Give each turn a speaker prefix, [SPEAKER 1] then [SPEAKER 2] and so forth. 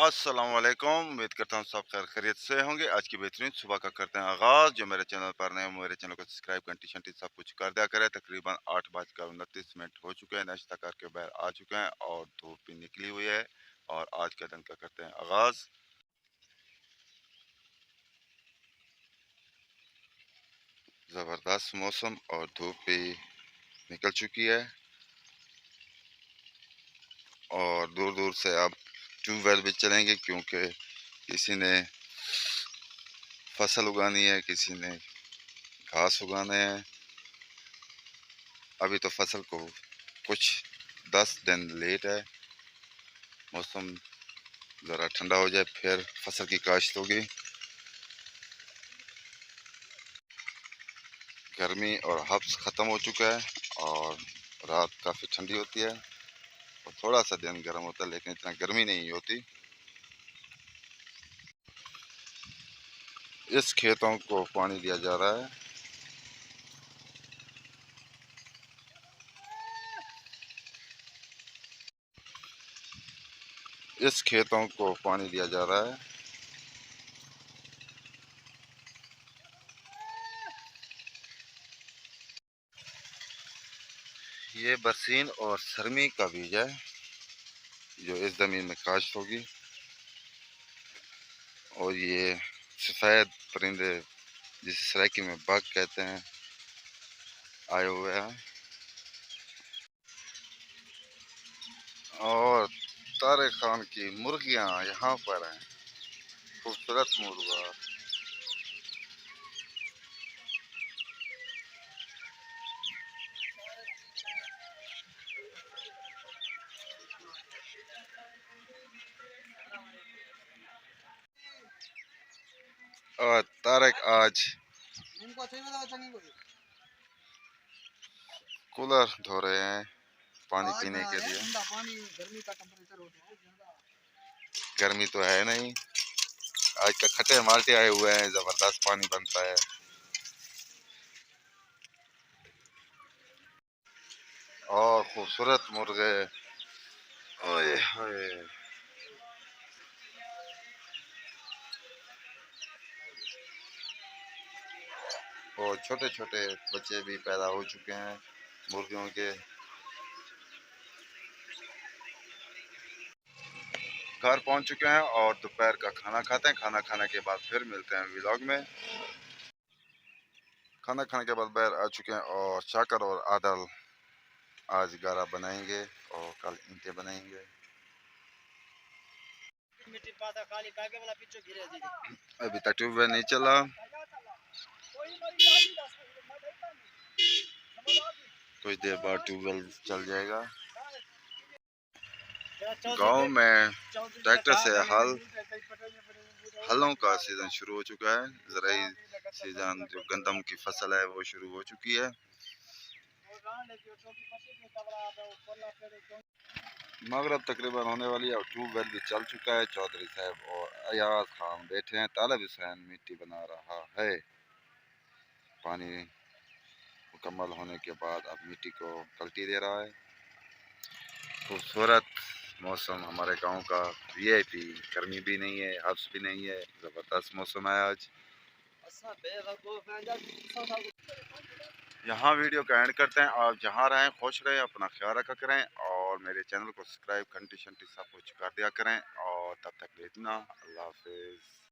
[SPEAKER 1] अस्सलाम वालेकुम। उम्मीद करता हूँ सब खैर खैरियत से होंगे। आज की बेहतरीन सुबह का करते हैं आगाज़। जो मेरे चैनल पर नए हैं, मेरे चैनल को सब्सक्राइब घंटी शंटी सब कुछ कर दिया करें। तकरीबन 8:29 हो चुके हैं। नाश्ता करके बाहर आ चुके हैं और धूप भी निकली हुई है और आज के दिन का करते हैं आगाज़। ज़बरदस्त मौसम और धूप भी निकल चुकी है और दूर दूर से अब ट्यूबवेल भी चलेंगे क्योंकि किसी ने फसल उगानी है, किसी ने घास उगाने हैं। अभी तो फसल को कुछ 10 दिन लेट है। मौसम ज़रा ठंडा हो जाए फिर फसल की काश्त होगी। गर्मी और हब्स ख़त्म हो चुका है और रात काफ़ी ठंडी होती है और थोड़ा सा दिन गर्म होता है लेकिन इतना गर्मी नहीं होती। इस खेतों को पानी दिया जा रहा है। इस खेतों को पानी दिया जा रहा है। ये बरसीन और सरमी का बीज है जो इस ज़मीन में काश्त होगी और ये सफ़ेद परिंदे जिसे सराइकी में बग कहते हैं आए हुए हैं और तारे खान की मुर्गियां यहाँ पर हैं। खूबसूरत मुर्गा और तारक आज कूलर धो रहे हैं पानी पीने के लिए। गर्मी तो है नहीं। आज का खट्टे माल्टे आए हुए हैं, जबरदस्त पानी बनता है और खूबसूरत मुर्गे। ओए होए और छोटे छोटे बच्चे भी पैदा हो चुके हैं मुर्गियों के। घर पहुंच चुके हैं और दोपहर का खाना खाते हैं। खाना खाने के बाद फिर मिलते हैं व्लॉग में। खाना खाने के बाद बाहर आ चुके हैं और शाकर और आदल आज गारा बनाएंगे और कल ईंटें बनाएंगे। अभी तक ट्यूबवेल नहीं चला। कुछ देर बाद ट्यूबवेल चल जाएगा। गांव में ट्रैक्टर से हलों का सीजन शुरू हो चुका है। ज़राई सीजन जो गंदम की फसल है वो शुरू हो चुकी है। मगरब तकरीबन होने वाली है और ट्यूबवेल भी चल चुका है। चौधरी साहब और अयाज खान बैठे हैं। तालिब हुसैन मिट्टी बना रहा है। पानी मुकम्मल होने के बाद अब मिट्टी को पलटी दे रहा है। खूबसूरत मौसम हमारे गांव का वीआईपी। गर्मी भी नहीं है, हब्स भी नहीं है, ज़बरदस्त मौसम है आज। यहाँ वीडियो का एंड करते हैं। आप जहाँ रहें खुश रहें, अपना ख्याल रखा करें और मेरे चैनल को सब्सक्राइब घंटी शंटी सब कुछ कर दिया करें और तब तक इतना। अल्लाह हाफिज़।